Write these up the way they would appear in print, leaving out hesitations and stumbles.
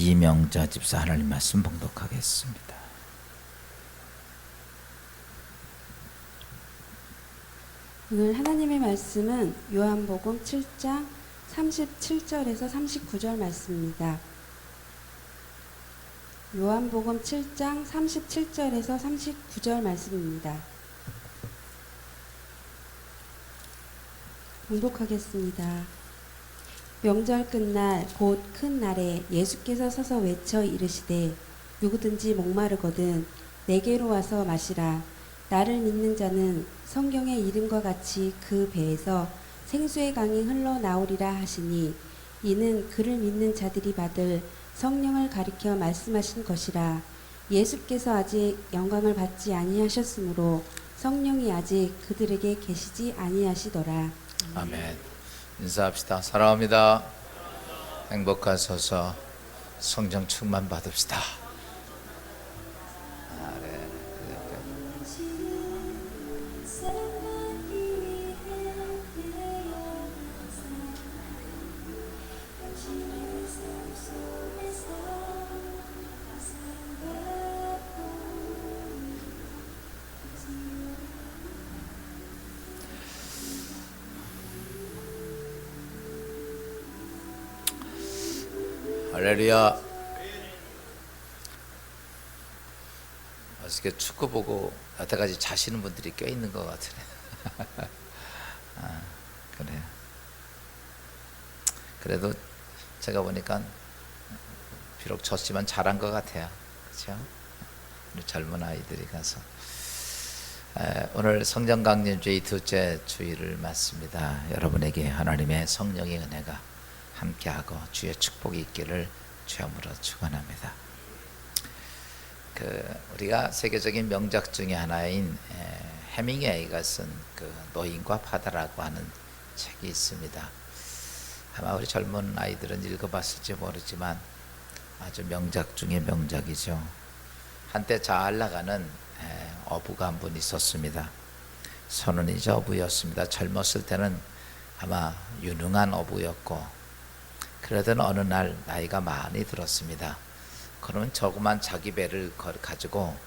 이명자 집사 하나님 말씀 봉독하겠습니다. 오늘 하나님의 말씀은 요한복음 7장 37절에서 39절 말씀입니다. 요한복음 7장 37절에서 39절 말씀입니다. 봉독하겠습니다. 명절 끝날 곧 큰 날에 예수께서 서서 외쳐 이르시되 누구든지 목마르거든 내게로 와서 마시라. 나를 믿는 자는 성경의 이름과 같이 그 배에서 생수의 강이 흘러나오리라 하시니 이는 그를 믿는 자들이 받을 성령을 가리켜 말씀하신 것이라. 예수께서 아직 영광을 받지 아니하셨으므로 성령이 아직 그들에게 계시지 아니하시더라. 아멘. 인사합시다. 사랑합니다. 행복하소서. 성령 충만 받읍시다. 할렐루야. 어떻게 축구 보고 여태까지 자시는 분들이 꽤 있는 것 같으네. 그래요. 그래도 제가 보니까 비록 졌지만 잘한 것 같아요. 그렇죠? 우리 젊은 아이들이 가서 오늘 성령 강림주의 둘째 주일을 맞습니다. 여러분에게 하나님의 성령의 은혜가 함께하고 주의 축복이 있기를 주함으로 축원합니다. 우리가 세계적인 명작 중에 하나인 해밍웨이가 쓴 노인과 바다라고 하는 책이 있습니다. 아마 우리 젊은 아이들은 읽어봤을지 모르지만 아주 명작 중에 명작이죠. 한때 잘 나가는 어부가 한 분 있었습니다. 선운이자 어부였습니다. 젊었을 때는 아마 유능한 어부였고, 그러던 어느 날 나이가 많이 들었습니다. 그러면 조그만 자기 배를 가지고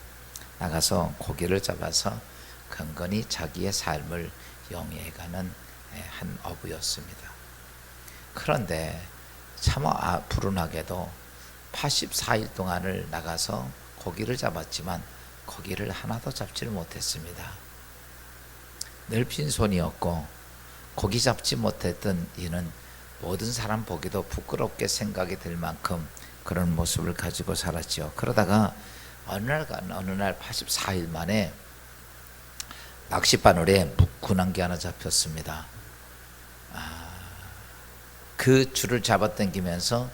나가서 고기를 잡아서 건건히 자기의 삶을 영위해가는 한 어부였습니다. 그런데 참 불운하게도 84일 동안을 나가서 고기를 잡았지만 고기를 하나도 잡지를 못했습니다. 늘 빈손이었고 고기 잡지 못했던 이는 모든 사람 보기도 부끄럽게 생각이 들 만큼 그런 모습을 가지고 살았죠. 그러다가 어느 날 84일 만에 낚싯바늘에 묵군한 게 하나 잡혔습니다. 그 줄을 잡아당기면서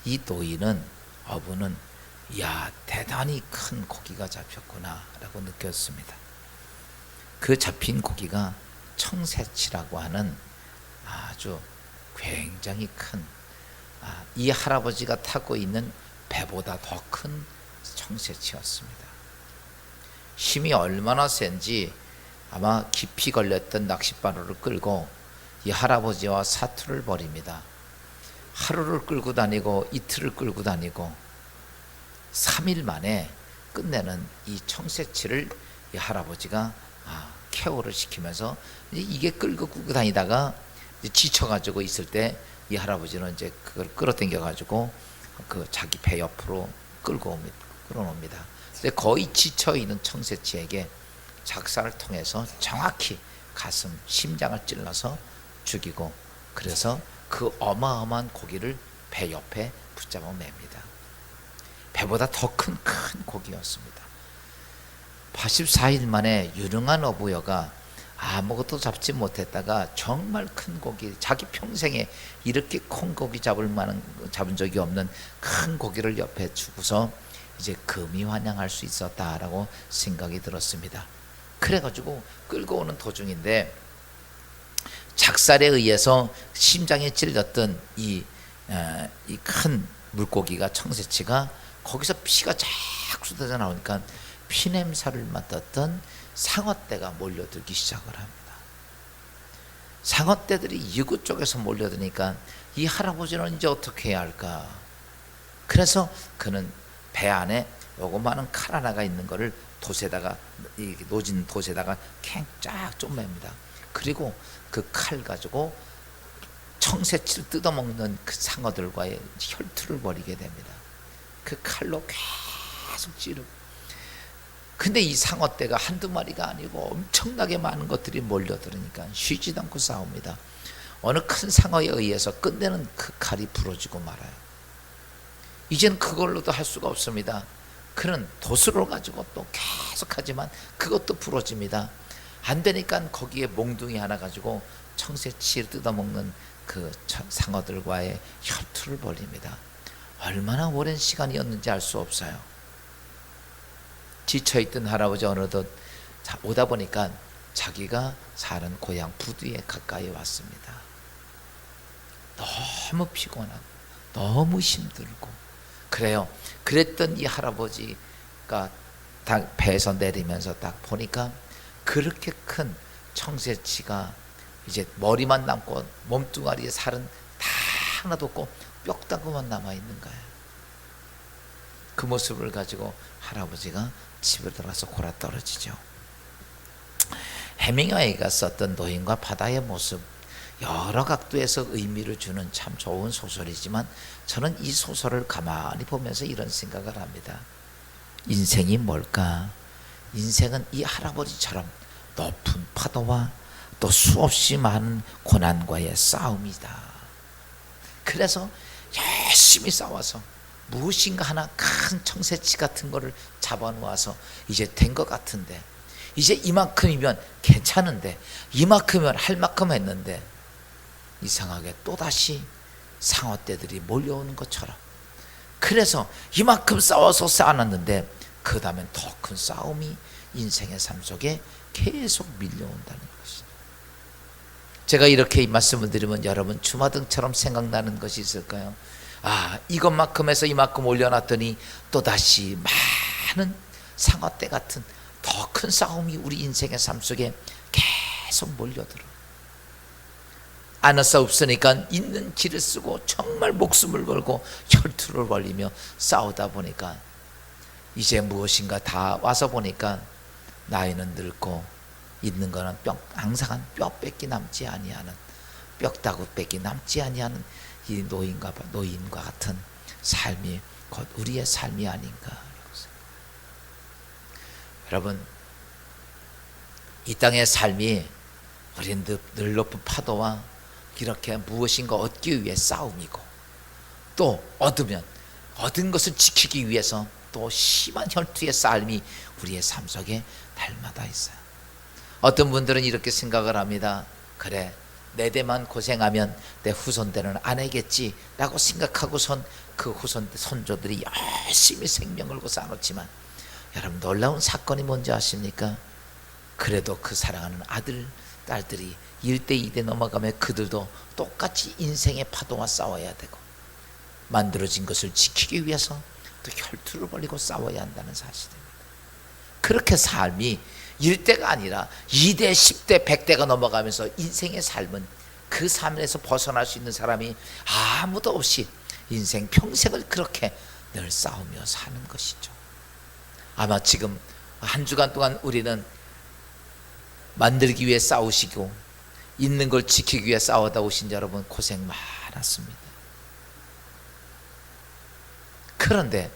이 노인은, 어부는 야, 대단히 큰 고기가 잡혔구나 라고 느꼈습니다. 그 잡힌 고기가 청새치라고 하는 아주 굉장히 큰, 이 할아버지가 타고 있는 배보다 더 큰 청새치였습니다. 힘이 얼마나 센지 아마 깊이 걸렸던 낚싯바늘을 끌고 이 할아버지와 사투를 벌입니다. 하루를 끌고 다니고 이틀을 끌고 다니고 3일 만에 끝내는 이 청새치를 이 할아버지가 케어를 시키면서 이게 끌고 다니다가 지쳐가지고 있을 때 이 할아버지는 이제 그걸 끌어당겨 가지고 자기 배 옆으로 끌어놓습니다. 근데 거의 지쳐 있는 청새치에게 작사를 통해서 정확히 가슴, 심장을 찔러서 죽이고, 그래서 그 어마어마한 고기를 배 옆에 붙잡아 맵니다. 배보다 더 큰 고기였습니다. 84일 만에 유능한 어부여가 아무것도 잡지 못했다가 정말 큰 고기, 자기 평생에 이렇게 큰 고기 잡은 적이 없는 큰 고기를 옆에 주고서 이제 금이 환영할 수 있었다라고 생각이 들었습니다. 그래가지고 끌고 오는 도중인데 작살에 의해서 심장에 찔렸던 이 큰 물고기가, 청새치가 거기서 피가 쫙 쏟아져 나오니까 피냄새를 맡았던 상어떼가 몰려들기 시작을 합니다. 상어떼들이 이구 쪽에서 몰려드니까 이 할아버지는 이제 어떻게 해야 할까? 그래서 그는 배 안에 요거마한 칼 하나가 있는 거를 돛에다가, 이 노진 돛에다가 캥 쫙 쪼맵니다. 그리고 그 칼 가지고 청새치를 뜯어먹는 그 상어들과의 혈투를 벌이게 됩니다. 그 칼로 계속 찌르고. 근데 이 상어떼가 한두 마리가 아니고 엄청나게 많은 것들이 몰려들으니까 쉬지도 않고 싸웁니다. 어느 큰 상어에 의해서 끝내는 그 칼이 부러지고 말아요. 이제는 그걸로도 할 수가 없습니다. 그는 돛을 가지고 또 계속 하지만 그것도 부러집니다. 안 되니까 거기에 몽둥이 하나 가지고 청새치를 뜯어먹는 그 상어들과의 혈투를 벌입니다. 얼마나 오랜 시간이었는지 알 수 없어요. 지쳐있던 할아버지 어느덧 오다 보니까 자기가 사는 고향 부두에 가까이 왔습니다. 너무 피곤하고 너무 힘들고 그래요. 그랬던 이 할아버지가 딱 배에서 내리면서 딱 보니까 그렇게 큰 청새치가 이제 머리만 남고 몸뚱아리에 살은 다 하나도 없고 뼈다구만 남아있는 거예요. 그 모습을 가지고 할아버지가 집에 들어가서 골아 떨어지죠. 해밍웨이가 썼던 노인과 바다의 모습, 여러 각도에서 의미를 주는 참 좋은 소설이지만 저는 이 소설을 가만히 보면서 이런 생각을 합니다. 인생이 뭘까? 인생은 이 할아버지처럼 높은 파도와 또 수없이 많은 고난과의 싸움이다. 그래서 열심히 싸워서 무엇인가 하나 큰 청새치 같은 거를 잡아놓아서 이제 된 것 같은데, 이제 이만큼이면 괜찮은데, 이만큼이면 할 만큼 했는데 이상하게 또다시 상어떼들이 몰려오는 것처럼, 그래서 이만큼 싸워서 쌓아놨는데 그 다음엔 더 큰 싸움이 인생의 삶 속에 계속 밀려온다는 것이죠. 제가 이렇게 이 말씀을 드리면 여러분 주마등처럼 생각나는 것이 있을까요? 아, 이것만큼 해서 이만큼 올려놨더니 또다시 많은 상어떼 같은 더 큰 싸움이 우리 인생의 삶 속에 계속 몰려들어. 안할 수 없으니까 있는 길을 쓰고 정말 목숨을 걸고 혈투를 벌이며 싸우다 보니까 이제 무엇인가 다 와서 보니까 나이는 늙고 있는 거는 항상 뼈밖에 남지 아니하는, 뼈다구밖에 남지 아니하는 이 노인과 같은 삶이 곧 우리의 삶이 아닌가. 여러분, 이 땅의 삶이 우리는 늘 높은 파도와 이렇게 무엇인가 얻기 위해 싸움이고, 또 얻은 것을 지키기 위해서 또 심한 혈투의 삶이 우리의 삶 속에 날마다 있어요. 어떤 분들은 이렇게 생각을 합니다. 그래, 내 대만 고생하면 내 후손들은 안 하겠지 라고 생각하고선 그 선조들이 열심히 생명 걸고 쌓아놓지만, 여러분 놀라운 사건이 뭔지 아십니까? 그래도 그 사랑하는 아들, 딸들이 1대 2대 넘어가면 그들도 똑같이 인생의 파도와 싸워야 되고, 만들어진 것을 지키기 위해서 또 혈투를 벌이고 싸워야 한다는 사실입니다. 그렇게 삶이 1대가 아니라 2대, 10대, 100대가 넘어가면서 인생의 삶은, 그 삶에서 벗어날 수 있는 사람이 아무도 없이 인생 평생을 그렇게 늘 싸우며 사는 것이죠. 아마 지금 한 주간 동안 우리는 만들기 위해 싸우시고 있는 걸 지키기 위해 싸우다 오신 여러분 고생 많았습니다. 그런데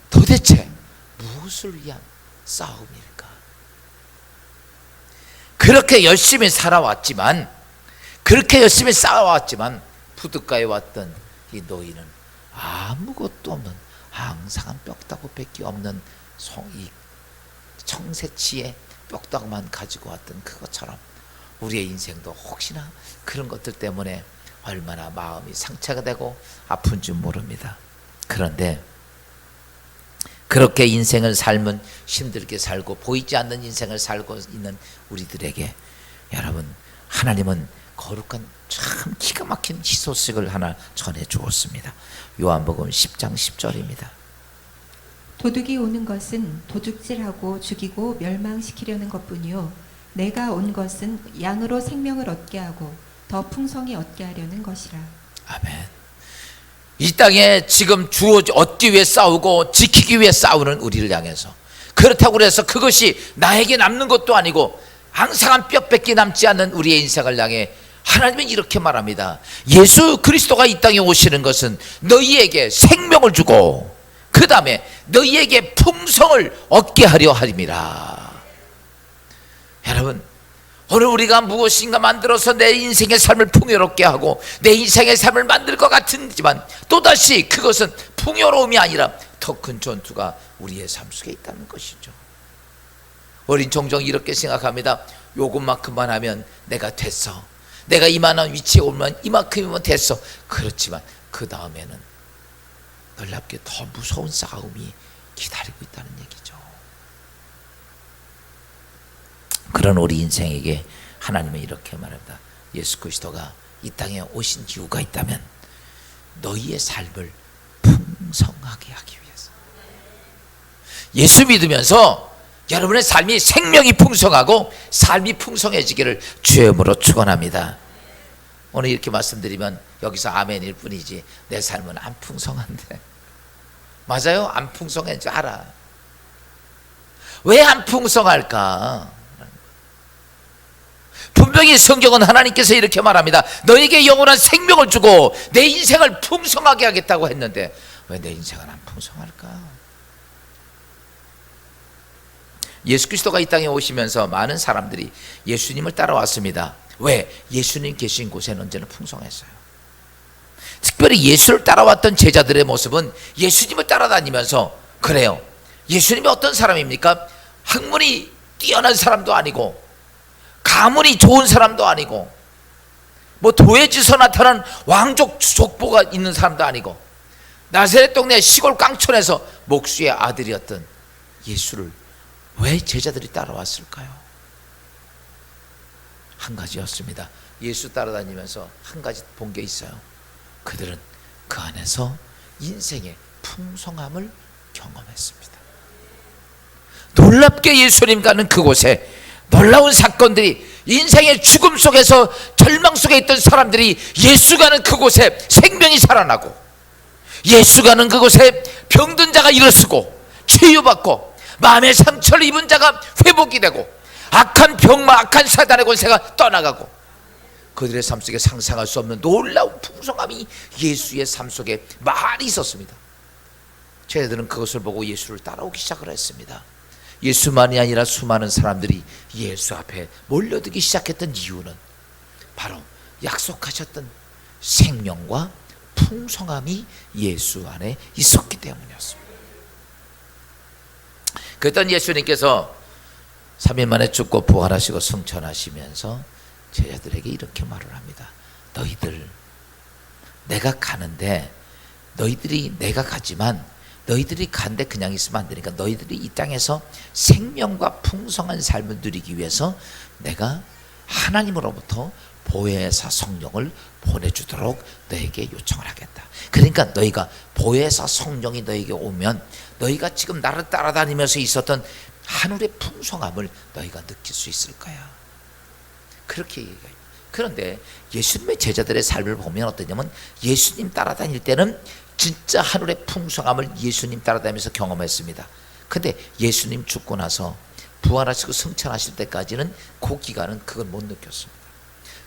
도대체 무엇을 위한 싸움일까? 그렇게 열심히 살아왔지만, 그렇게 열심히 싸워왔지만 부둣가에 왔던 이 노인은 아무것도 없는, 항상 뼈다구밖에 없는 이 청새치의 뼈다구만 가지고 왔던 그것처럼 우리의 인생도 혹시나 그런 것들 때문에 얼마나 마음이 상처가 되고 아픈 줄 모릅니다. 그런데 그렇게 인생을 삶은 힘들게 살고 보이지 않는 인생을 살고 있는 우리들에게, 여러분, 하나님은 거룩한 참 기가 막힌 희소식을 하나 전해 주었습니다. 요한복음 10장 10절입니다. 도둑이 오는 것은 도둑질하고 죽이고 멸망시키려는 것뿐이요, 내가 온 것은 양으로 생명을 얻게 하고 더 풍성히 얻게 하려는 것이라. 아멘. 이 땅에 지금 얻기 위해 싸우고 지키기 위해 싸우는 우리를 향해서, 그렇다고 해서 그것이 나에게 남는 것도 아니고 항상 한 뼈밖에 남지 않는 우리의 인생을 향해 하나님은 이렇게 말합니다. 예수 그리스도가 이 땅에 오시는 것은 너희에게 생명을 주고 그 다음에 너희에게 풍성을 얻게 하려 함이라. 여러분, 오늘 우리가 무엇인가 만들어서 내 인생의 삶을 풍요롭게 하고 내 인생의 삶을 만들 것 같지만 또다시 그것은 풍요로움이 아니라 더 큰 전투가 우리의 삶 속에 있다는 것이죠. 우린 종종 이렇게 생각합니다. 요것만큼만 하면 내가 됐어, 내가 이만한 위치에 오면 이만큼이면 됐어. 그렇지만 그 다음에는 놀랍게 더 무서운 싸움이 기다리고 있다는 얘기죠. 그런 우리 인생에게 하나님은 이렇게 말합니다. 예수 그리스도가 이 땅에 오신 이유가 있다면 너희의 삶을 풍성하게 하기 위해서. 예수 믿으면서 여러분의 삶이 생명이 풍성하고 삶이 풍성해지기를 주의 이름으로 축원합니다. 오늘 이렇게 말씀드리면 여기서 아멘일 뿐이지 내 삶은 안 풍성한데. 맞아요, 안 풍성한 줄 알아. 왜 안 풍성할까? 분명히 성경은 하나님께서 이렇게 말합니다. 너에게 영원한 생명을 주고 내 인생을 풍성하게 하겠다고 했는데 왜 내 인생은 안 풍성할까? 예수 그리스도가 이 땅에 오시면서 많은 사람들이 예수님을 따라왔습니다. 왜? 예수님 계신 곳에는 언제나 풍성했어요. 특별히 예수를 따라왔던 제자들의 모습은 예수님을 따라다니면서 그래요. 예수님이 어떤 사람입니까? 학문이 뛰어난 사람도 아니고 가문이 좋은 사람도 아니고 뭐 도에지서 나타난 왕족 족보가 있는 사람도 아니고 나사렛 동네 시골 깡촌에서 목수의 아들이었던 예수를 왜 제자들이 따라왔을까요? 한 가지였습니다. 예수 따라다니면서 한 가지 본 게 있어요. 그들은 그 안에서 인생의 풍성함을 경험했습니다. 놀랍게 예수님 가는 그곳에 놀라운 사건들이, 인생의 죽음 속에서 절망 속에 있던 사람들이 예수 가는 그곳에 생명이 살아나고, 예수 가는 그곳에 병든 자가 일어서고 치유받고, 마음의 상처를 입은 자가 회복이 되고, 악한 병마, 악한 사단의 권세가 떠나가고, 그들의 삶 속에 상상할 수 없는 놀라운 풍성함이 예수의 삶 속에 많이 있었습니다. 저희들은 그것을 보고 예수를 따라오기 시작을 했습니다. 예수만이 아니라 수많은 사람들이 예수 앞에 몰려들기 시작했던 이유는 바로 약속하셨던 생명과 풍성함이 예수 안에 있었기 때문이었습니다. 그랬더니 예수님께서 3일 만에 죽고 부활하시고 승천하시면서 제자들에게 이렇게 말을 합니다. 너희들, 내가 가는데 내가 가지만 너희들이 간데 그냥 있으면 안 되니까 너희들이 이 땅에서 생명과 풍성한 삶을 누리기 위해서 내가 하나님으로부터 보혜사 성령을 보내주도록 너에게 요청을 하겠다. 그러니까 너희가 보혜사 성령이 너에게 오면 너희가 지금 나를 따라다니면서 있었던 하늘의 풍성함을 너희가 느낄 수 있을 거야. 그렇게 얘기해요. 그런데 예수님의 제자들의 삶을 보면 어떠냐면 예수님 따라다닐 때는 진짜 하늘의 풍성함을 예수님 따라다니면서 경험했습니다. 근데 예수님 죽고 나서 부활하시고 승천하실 때까지는 그 기간은 그걸 못 느꼈습니다.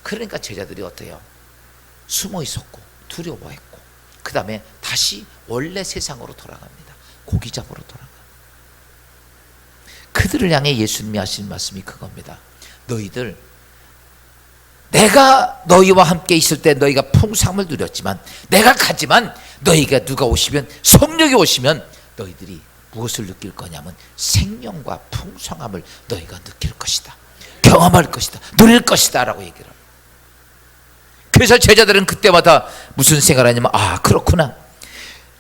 그러니까 제자들이 어때요? 숨어 있었고 두려워했고 그 다음에 다시 원래 세상으로 돌아갑니다. 고기 잡으러 돌아갑니다. 그들을 향해 예수님이 하신 말씀이 그겁니다. 너희들, 내가 너희와 함께 있을 때 너희가 풍성함을 누렸지만 내가 가지만 너희가 누가 오시면 성령이 오시면 너희들이 무엇을 느낄 거냐면 생명과 풍성함을 너희가 느낄 것이다. 경험할 것이다. 누릴 것이다 라고 얘기를 합니다. 그래서 제자들은 그때마다 무슨 생각을 하냐면 그렇구나.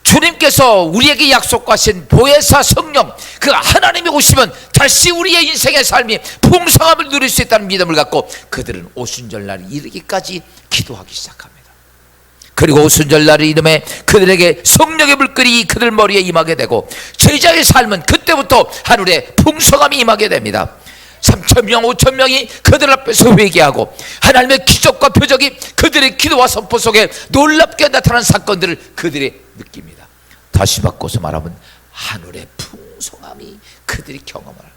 주님께서 우리에게 약속하신 보혜사 성령, 그 하나님이 오시면 다시 우리의 인생의 삶이 풍성함을 누릴 수 있다는 믿음을 갖고 그들은 오순절날이 이르기까지 기도하기 시작합니다. 그리고 오순절날의 이름에 그들에게 성령의 불길이 그들 머리에 임하게 되고 제자의 삶은 그때부터 하늘에 풍성함이 임하게 됩니다. 3,000명 5,000명이 그들 앞에서 회개하고 하나님의 기적과 표적이 그들의 기도와 선포 속에 놀랍게 나타난 사건들을 그들이 느낍니다. 다시 바꿔서 말하면 하늘의 풍성함이 그들이 경험을 합니다.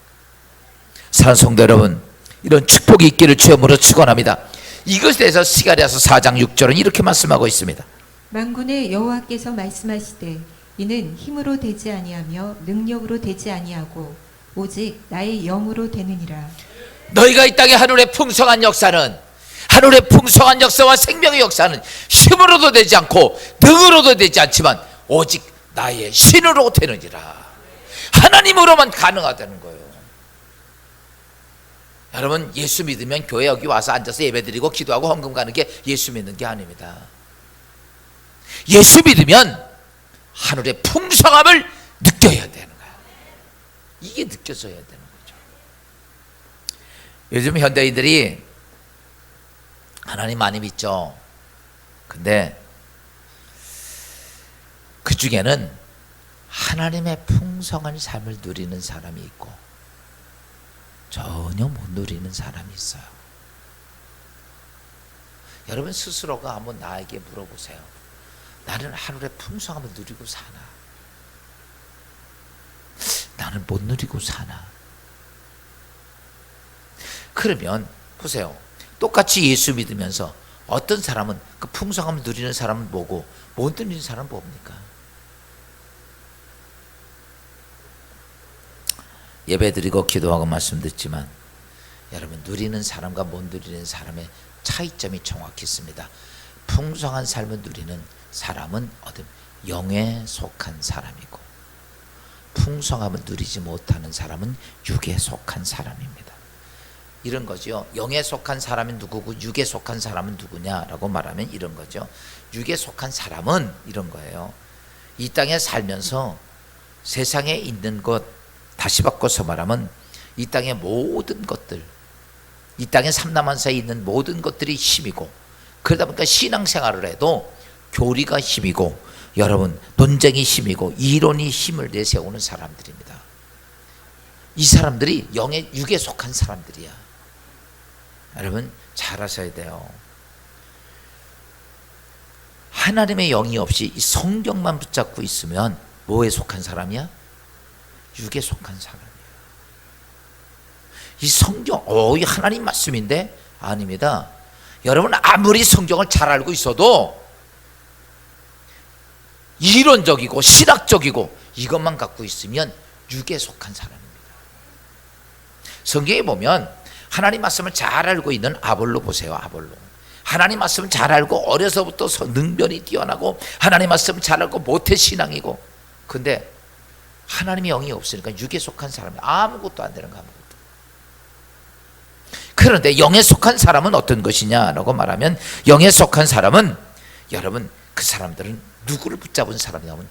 사랑하는 성도 여러분, 이런 축복이 있기를 주여으로 축원합니다. 이것에 대해서 스가랴서 4장 6절은 이렇게 말씀하고 있습니다. 만군의 여호와께서 말씀하시되 이는 힘으로 되지 아니하며 능력으로 되지 아니하고 오직 나의 영으로 되느니라. 너희가 이 땅의 하늘의 풍성한 역사는, 하늘의 풍성한 역사와 생명의 역사는 힘으로도 되지 않고 능으로도 되지 않지만 오직 나의 신으로 되느니라. 하나님으로만 가능하다는 거예요. 여러분, 예수 믿으면 교회 여기 와서 앉아서 예배드리고 기도하고 헌금 가는 게 예수 믿는 게 아닙니다. 예수 믿으면 하늘의 풍성함을 느껴야 되는 거야. 이게 느껴져야 되는 거죠. 요즘 현대인들이 하나님 많이 믿죠. 근데 그 중에는 하나님의 풍성한 삶을 누리는 사람이 있고 전혀 못 누리는 사람이 있어요. 여러분 스스로가 한번 나에게 물어보세요. 나는 하늘의 풍성함을 누리고 사나? 나는 못 누리고 사나? 그러면 보세요. 똑같이 예수 믿으면서 어떤 사람은 그 풍성함을 누리는 사람은 뭐고 못 누리는 사람은 뭡니까? 예배드리고 기도하고 말씀 듣지만 여러분, 누리는 사람과 못 누리는 사람의 차이점이 정확히 있습니다. 풍성한 삶을 누리는 사람은 어떤 영에 속한 사람이고 풍성함을 누리지 못하는 사람은 육에 속한 사람입니다. 이런 거죠. 영에 속한 사람이 누구고 육에 속한 사람은 누구냐라고 말하면 이런 거죠. 육에 속한 사람은 이런 거예요. 이 땅에 살면서 세상에 있는 것, 다시 바꿔서 말하면 이 땅의 모든 것들, 이 땅의 삼남한사에 있는 모든 것들이 힘이고, 그러다 보니까 신앙생활을 해도 교리가 힘이고 여러분 논쟁이 힘이고 이론이 힘을 내세우는 사람들입니다. 이 사람들이 영의 육에 속한 사람들이야. 여러분 잘 아셔야 돼요. 하나님의 영이 없이 이 성경만 붙잡고 있으면 뭐에 속한 사람이야? 육에 속한 사람이야. 이 성경, 이 하나님 말씀인데? 아닙니다. 여러분 아무리 성경을 잘 알고 있어도 이론적이고 신학적이고 이것만 갖고 있으면 육에 속한 사람입니다. 성경에 보면 하나님 말씀을 잘 알고 있는 아볼로 보세요. 아볼로. 하나님 말씀을 잘 알고 어려서부터 능변이 뛰어나고 하나님 말씀을 잘 알고 모태신앙이고, 근데 하나님의 영이 없으니까 육에 속한 사람이 아무것도 안 되는 거, 아무것도. 그런데 영에 속한 사람은 어떤 것이냐라고 말하면, 영에 속한 사람은 여러분 그 사람들은 누구를 붙잡은 사람이냐면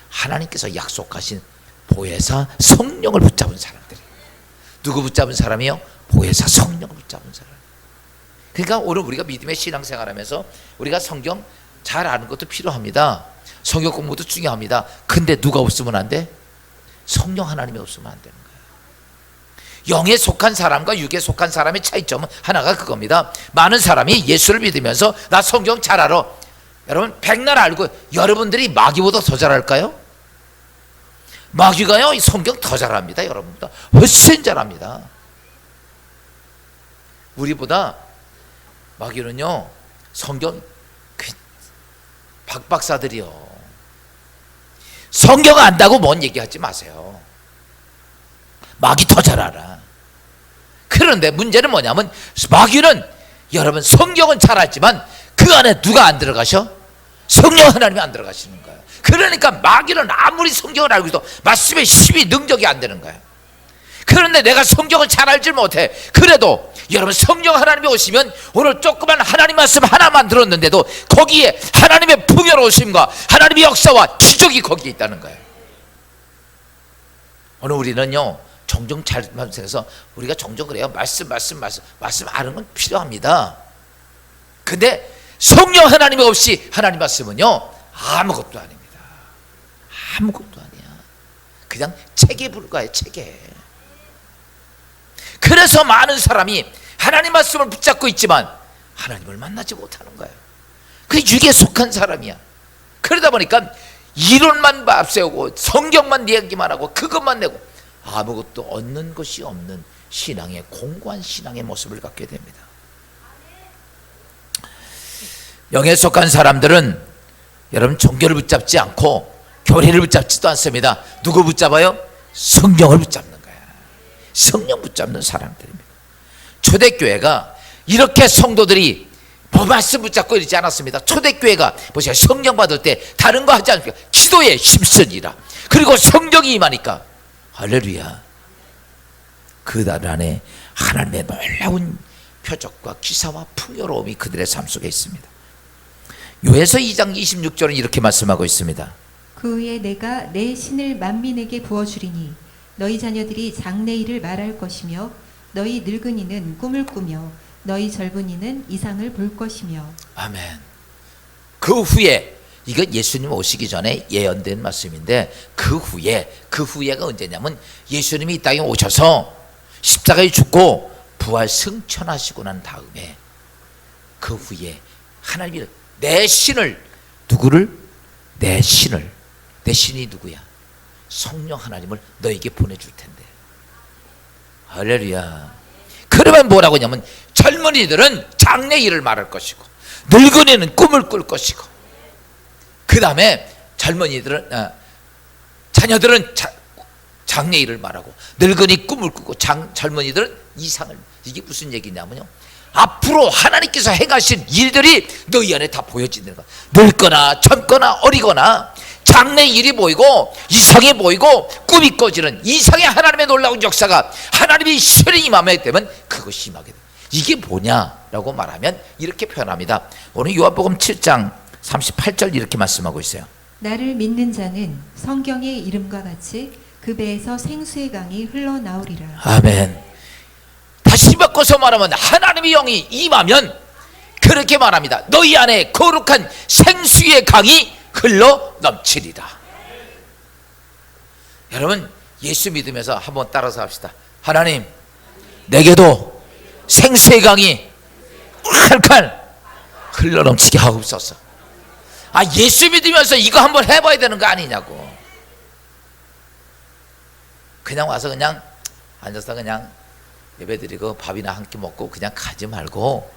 하나님께서 약속하신 보혜사 성령을 붙잡은 사람들이에요. 누구 붙잡은 사람이요? 보혜사 성령을 붙잡은 사람. 그러니까 오늘 우리가 믿음의 신앙생활하면서 우리가 성경 잘 아는 것도 필요합니다. 성경 공부도 중요합니다. 근데 누가 없으면 안 돼? 성령 하나님이 없으면 안 되는 거예요. 영에 속한 사람과 육에 속한 사람의 차이점은 하나가 그겁니다. 많은 사람이 예수를 믿으면서 나 성경 잘 알아. 여러분 백날 알고, 여러분들이 마귀보다 더 잘할까요? 마귀가요 성경 더 잘합니다. 여러분보다 훨씬 잘합니다. 우리보다 마귀는요 성경 박박사들이요. 성경 안다고 뭔 얘기하지 마세요. 마귀 더 잘 알아. 그런데 문제는 뭐냐면 마귀는 여러분 성경은 잘 알지만 그 안에 누가 안 들어가셔? 성령 하나님이 안 들어가시는 거예요. 그러니까 마귀는 아무리 성경을 알고 있어도 말씀의 힘이 능력이 안 되는 거예요. 그런데 내가 성경을 잘 알지 못해. 그래도 여러분 성령 하나님이 오시면 오늘 조그만 하나님 말씀 하나만 들었는데도 거기에 하나님의 풍요로우심과 하나님의 역사와 기적이 거기에 있다는 거예요. 오늘 우리는요 종종 잘 말씀해서 우리가 종종 그래요. 말씀 아는 건 필요합니다. 근데 성령 하나님이 없이 하나님 말씀은요 아무것도 아닙니다. 아무것도 아니야. 그냥 책에 불과해. 책에. 그래서 많은 사람이 하나님 말씀을 붙잡고 있지만 하나님을 만나지 못하는 거예요. 그 육에 속한 사람이야. 그러다 보니까 이론만 앞세우고 성경만 이야기만 하고 그것만 내고 아무것도 얻는 것이 없는 신앙의 공고한 신앙의 모습을 갖게 됩니다. 영에 속한 사람들은 여러분 종교를 붙잡지 않고 교리를 붙잡지도 않습니다. 누구 붙잡아요? 성령을 붙잡는 거야. 성령 붙잡는 사람들입니다. 초대교회가 이렇게 성도들이 뭐 말씀 붙잡고 이러지 않았습니다. 초대교회가 보세요. 성령 받을 때 다른 거 하지 않습니까? 기도에 힘쓰니라. 그리고 성령이 임하니까 할렐루야. 그날 안에 하나님의 놀라운 표적과 기사와 풍요로움이 그들의 삶 속에 있습니다. 요에서 2장 26절은 이렇게 말씀하고 있습니다. 그 후에 내가 내 신을 만민에게 부어주리니 너희 자녀들이 장래일을 말할 것이며 너희 늙은이는 꿈을 꾸며 너희 젊은이는 이상을 볼 것이며. 아멘. 그 후에, 이건 예수님 오시기 전에 예언된 말씀인데 그 후에가 언제냐면 예수님이 이 땅에 오셔서 십자가에 죽고 부활 승천하시고 난 다음에 그 후에 하나님이 내 신을, 누구를? 내 신이 누구야? 성령 하나님을 너에게 보내줄 텐데. 할렐루야. 그러면 뭐라고 하냐면 젊은이들은 장래일을 말할 것이고 늙은이는 꿈을 꿀 것이고 그 다음에 자녀들은 장래일을 말하고 늙은이 꿈을 꾸고 젊은이들은 이상을. 이게 무슨 얘기냐면요, 앞으로 하나님께서 행하신 일들이 너희 안에 다 보여지는 거야. 늙거나 젊거나 어리거나 장래일이 보이고 이상이 보이고 꿈이 꿔지는 이상의 하나님의 놀라운 역사가 하나님의 신이 임하게 되면 그것이 임하게 돼. 이게 뭐냐라고 말하면 이렇게 표현합니다. 오늘 요한복음 7장 38절 이렇게 말씀하고 있어요. 나를 믿는 자는 성경의 이름과 같이 그 배에서 생수의 강이 흘러나오리라. 아멘. 다시 바꿔서 말하면 하나님의 영이 임하면 그렇게 말합니다. 너희 안에 거룩한 생수의 강이 흘러 넘치리라. 여러분 예수 믿으면서 한번 따라서 합시다. 하나님, 내게도 생수의 강이 칼칼 흘러 넘치게 하옵소서. 예수 믿으면서 이거 한번 해봐야 되는 거 아니냐고. 그냥 와서 그냥 앉아서 그냥 예배드리고 밥이나 한 끼 먹고 그냥 가지 말고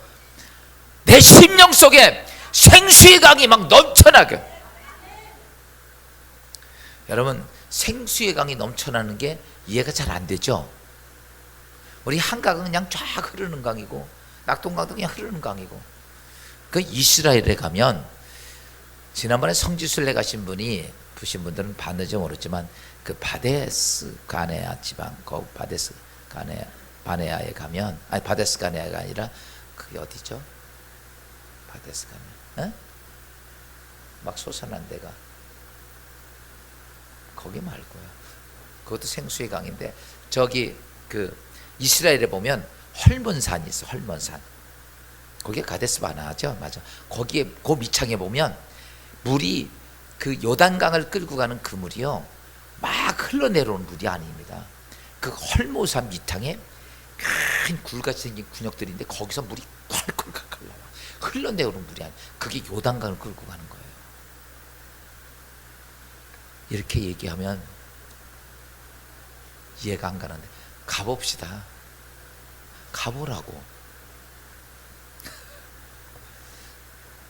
내 심령 속에 생수의 강이 막 넘쳐나게. 여러분 생수의 강이 넘쳐나는 게 이해가 잘 안 되죠. 우리 한강은 그냥 쫙 흐르는 강이고 낙동강도 그냥 흐르는 강이고. 그 이스라엘에 가면, 지난번에 성지순례 가신 분이 보신 분들은 봤는지 모르지만 그 바데스 가네아 지방, 그 바데스 바네아에 가면, 아니 바데스 가네아가 아니라 그게 어디죠? 바데스 가네아, 막 솟아난 데가 거기 말고요. 그것도 생수의 강인데 저기 그 이스라엘에 보면 헐몬산이 있어. 헐몬산. 거기에 가데스 바네아죠. 맞아. 거기에 그 밑창에 보면 물이 그 요단강을 끌고 가는 그 물이요, 막 흘러내려오는 물이 아닙니다. 그 헐모산 밑창에 큰 굴같이 생긴 군역들인데 거기서 물이 콸콸콸 나와. 흘러내오는 물이 아니에요. 그게 요단강을 끌고 가는 거예요. 이렇게 얘기하면 이해가 안 가는데 가봅시다. 가보라고.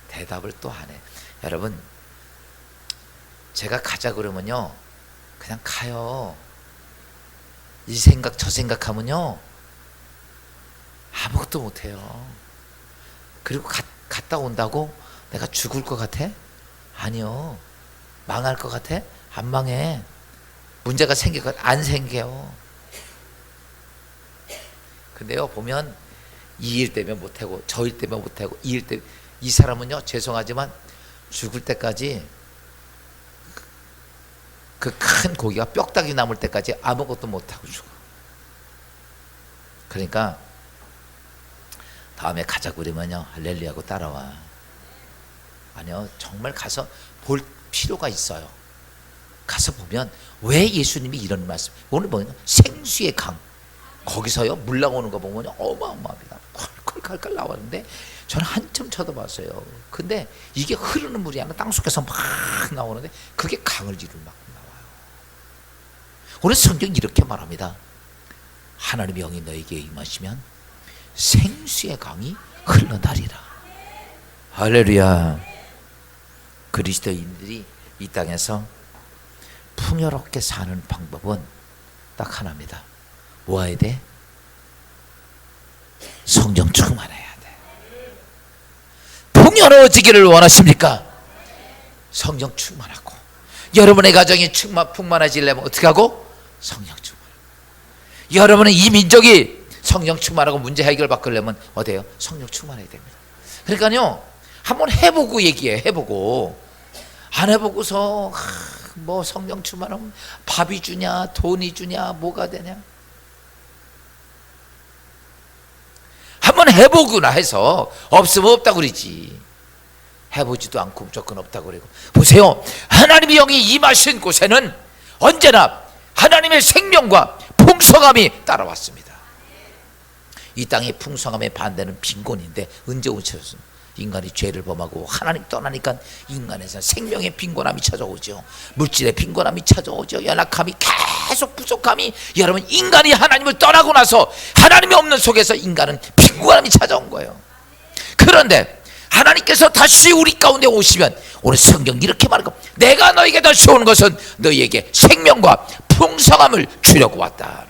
대답을 또 안 해. 여러분, 제가 가자 그러면요 그냥 가요. 이 생각 저 생각하면요 아무것도 못해요. 그리고 갔다 온다고 내가 죽을 것 같아? 아니요. 망할 것 같아? 안 망해. 문제가 생길 것 안 생겨요. 근데요 보면 이 일 때문에 못하고 저 일 때문에 못하고 이 일 때문에, 이 사람은요 죄송하지만 죽을 때까지 그 큰 고기가 뼈다귀 남을 때까지 아무것도 못하고 죽어. 그러니까 다음에 가자 그러면요 할렐루야고 따라와. 아니요, 정말 가서 볼 필요가 있어요. 가서 보면 왜 예수님이 이런 말씀, 오늘 뭐냐, 생수의 강, 거기서요 물 나오는 거 보면 어마어마합니다. 컬컬컬컬 나왔는데 저는 한참 쳐다봤어요. 근데 이게 흐르는 물이 아니라 땅속에서 막 나오는데 그게 강을 이룰 만큼 나와요. 오늘 성경이 이렇게 말합니다. 하나님의 영이 너에게 임하시면 생수의 강이 흘러나리라. 할렐루야. 그리스도인들이 이 땅에서 풍요롭게 사는 방법은 딱 하나입니다. 뭐 해야 돼? 성령 충만해야 돼. 풍요로워지기를 원하십니까? 성령 충만하고. 여러분의 가정이 풍만해지려면 어떻게 하고? 성령 충만. 여러분의 이 민족이 성령 충만하고 문제 해결받으려면 어때요? 성령 충만해야 됩니다. 그러니까요 한번 해보고 얘기해. 해보고 안 해보고서 뭐 성령 충만하면 밥이 주냐 돈이 주냐 뭐가 되냐. 한번 해보구나 해서 없으면 없다고 그러지. 해보지도 않고 무조건 없다고 그러고. 보세요, 하나님의 영이 임하신 곳에는 언제나 하나님의 생명과 풍성함이 따라왔습니다. 이 땅의 풍성함의 반대는 빈곤인데 언제 오셨습니까? 인간이 죄를 범하고 하나님 떠나니까 인간에서 생명의 빈곤함이 찾아오죠. 물질의 빈곤함이 찾아오죠. 연약함이 계속 부족함이. 여러분 인간이 하나님을 떠나고 나서 하나님이 없는 속에서 인간은 빈곤함이 찾아온 거예요. 그런데 하나님께서 다시 우리 가운데 오시면 오늘 성경 이렇게 말하고 내가 너에게 다시 오는 것은 너희에게 생명과 풍성함을 주려고 왔다.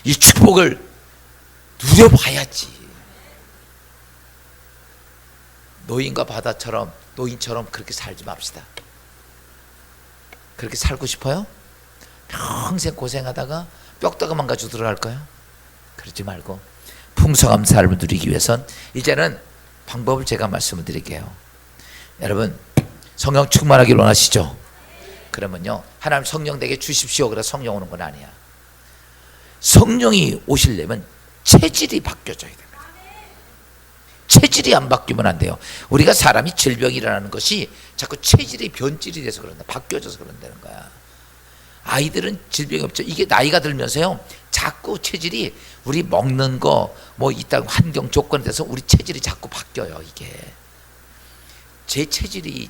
이 축복을 누려봐야지. 노인과 바다처럼 노인처럼 그렇게 살지 맙시다. 그렇게 살고 싶어요? 평생 고생하다가 뼈다가 망가지고 들어갈까요? 그러지 말고 풍성한 삶을 누리기 위해선 이제는 방법을 제가 말씀을 드릴게요. 여러분 성령 충만하길 원하시죠? 그러면요 하나님 성령 내게 주십시오. 그래서 성령 오는 건 아니야. 성령이 오시려면 체질이 바뀌어져야 됩니다. 체질이 안 바뀌면 안 돼요. 우리가 사람이 질병이 일어나는 것이 자꾸 체질이 변질이 돼서 그런다. 바뀌어져서 그런다는 거야. 아이들은 질병이 없죠. 이게 나이가 들면서요 자꾸 체질이 우리 먹는 거 뭐 이 땅 환경 조건에 대해서 우리 체질이 자꾸 바뀌어요. 이게 제 체질이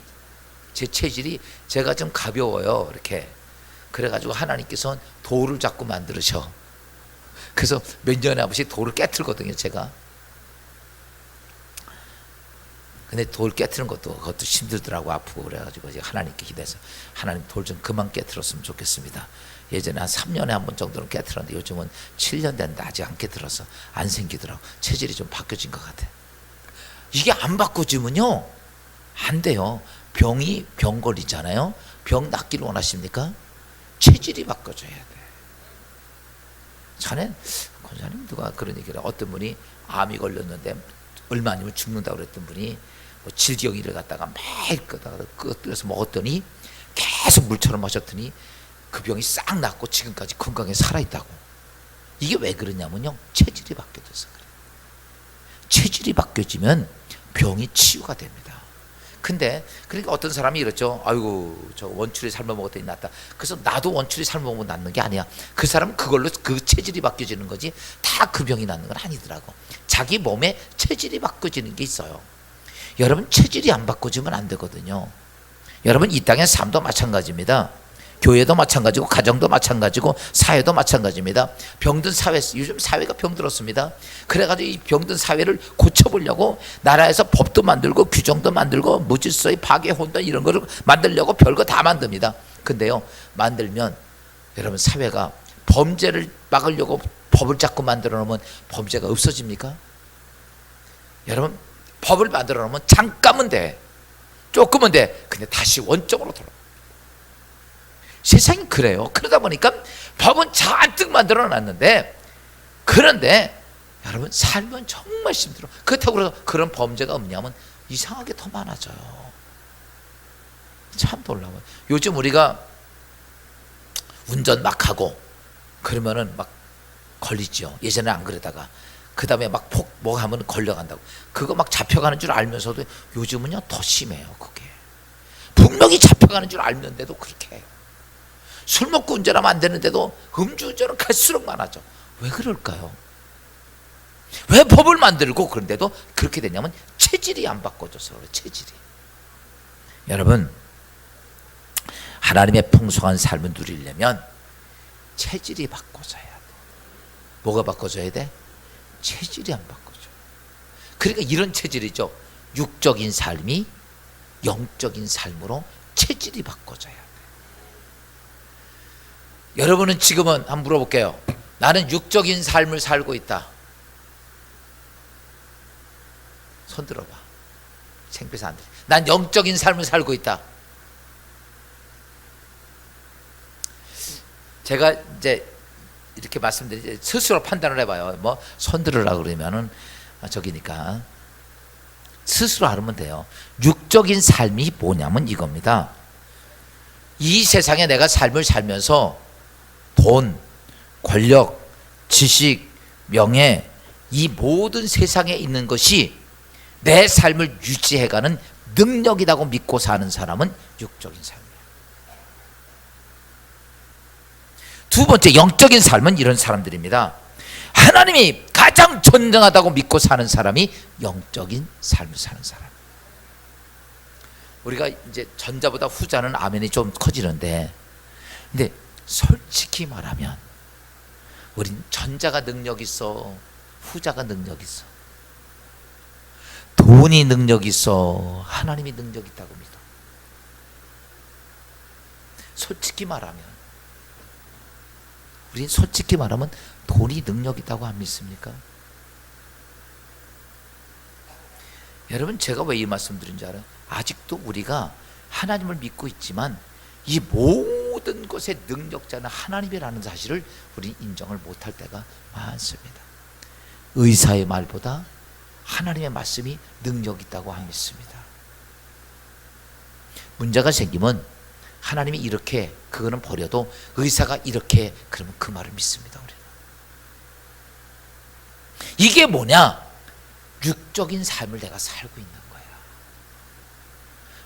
제가 좀 가벼워요. 이렇게 그래가지고 하나님께서는 돌을 자꾸 만들으셔. 그래서 몇 년에 한 번씩 돌을 깨트리거든요. 제가. 근데 돌 깨트리는 것도 그것도 힘들더라고. 아프고 그래가지고 하나님께 기대서 하나님 돌 좀 그만 깨트렸으면 좋겠습니다. 예전에 한 3년에 한 번 정도는 깨트렸는데 요즘은 7년 됐는데 아직 안 깨트려서 안 생기더라고. 체질이 좀 바뀌어진 것 같아. 이게 안 바꿔지면요 안 돼요. 병이 병 걸리잖아요. 병 낫기를 원하십니까? 체질이 바꿔줘야 돼. 전에 권사님 누가 그런 얘기를 어떤 분이 암이 걸렸는데 얼마 아니면 죽는다고 그랬던 분이 뭐 질경이를 갖다가 매일 끓여서 먹었더니 계속 물처럼 마셨더니 그 병이 싹 낫고 지금까지 건강에 살아있다고. 이게 왜 그러냐면요 체질이 바뀌어져서 그래요. 체질이 바뀌어지면 병이 치유가 됩니다. 근데 그러니까 어떤 사람이 이렇죠. 아이고 저 원추리 삶아 먹었더니 낫다. 그래서 나도 원추리 삶아 먹으면 낫는 게 아니야. 그 사람은 그걸로 그 체질이 바뀌어지는 거지 다 그 병이 낫는 건 아니더라고. 자기 몸에 체질이 바뀌어지는 게 있어요. 여러분 체질이 안 바꿔지면 안 되거든요. 여러분 이 땅의 삶도 마찬가지입니다. 교회도 마찬가지고 가정도 마찬가지고 사회도 마찬가지입니다. 병든 사회, 요즘 사회가 병들었습니다. 그래가지고 이 병든 사회를 고쳐보려고 나라에서 법도 만들고 규정도 만들고 무질서의 파괴 혼돈 이런 거를 만들려고 별거 다 만듭니다. 근데요 만들면 여러분 사회가 범죄를 막으려고 법을 자꾸 만들어 놓으면 범죄가 없어집니까? 여러분 법을 만들어 놓으면 잠깐은 돼, 조금은 돼. 근데 다시 원점으로 돌아. 세상이 그래요. 그러다 보니까 법은 잔뜩 만들어 놨는데 그런데 여러분 살면 정말 힘들어. 그렇다고 해서 그런 범죄가 없냐면 이상하게 더 많아져요. 참 놀라워요. 요즘 우리가 운전 막 하고 그러면은 막 걸리죠. 예전에 안 그러다가 그 다음에 막 뭐 하면 걸려간다고. 그거 막 잡혀가는 줄 알면서도 요즘은요 더 심해요. 그게 분명히 잡혀가는 줄 알는데도 그렇게 해요. 술 먹고 운전하면 안 되는데도 음주운전은 갈수록 많아져. 왜 그럴까요? 왜 법을 만들고 그런데도 그렇게 되냐면 체질이 안 바꿔져서 그래요. 체질이. 여러분, 하나님의 풍성한 삶을 누리려면 체질이 바꿔져야 돼. 뭐가 바꿔져야 돼? 체질이 안 바꿔져. 그러니까 이런 체질이죠. 육적인 삶이 영적인 삶으로 체질이 바꿔져야 돼. 여러분은 지금은 한번 물어볼게요. 나는 육적인 삶을 살고 있다. 손 들어봐. 창피해서 안 돼. 난 영적인 삶을 살고 있다. 제가 이제 이렇게 말씀드리지 스스로 판단을 해봐요. 뭐 손 들으라 그러면은 저기니까 스스로 알으면 돼요. 육적인 삶이 뭐냐면 이겁니다. 이 세상에 내가 삶을 살면서 돈, 권력, 지식, 명예, 이 모든 세상에 있는 것이 내 삶을 유지해가는 능력이라고 믿고 사는 사람은 육적인 삶이에요. 두 번째, 영적인 삶은 이런 사람들입니다. 하나님이 가장 전능하다고 믿고 사는 사람이 영적인 삶을 사는 사람. 우리가 이제 전자보다 후자는 아멘이 좀 커지는데, 근데 솔직히 말하면 우린 전자가 능력 있어, 후자가 능력 있어. 돈이 능력 있어, 하나님이 능력 있다고 믿어. 솔직히 말하면 우린 솔직히 말하면 돈이 능력 있다고 안 믿습니까? 여러분, 제가 왜 이 말씀 드린지 알아요? 아직도 우리가 하나님을 믿고 있지만 이 모든 것의 능력자는 하나님이라는 사실을 우리 인정을 못할 때가 많습니다. 의사의 말보다 하나님의 말씀이 능력 있다고 안 믿습니다. 문제가 생기면 하나님이 이렇게, 그거는 버려도 의사가 이렇게, 그러면 그 말을 믿습니다. 우리는. 이게 뭐냐? 육적인 삶을 내가 살고 있는 거야.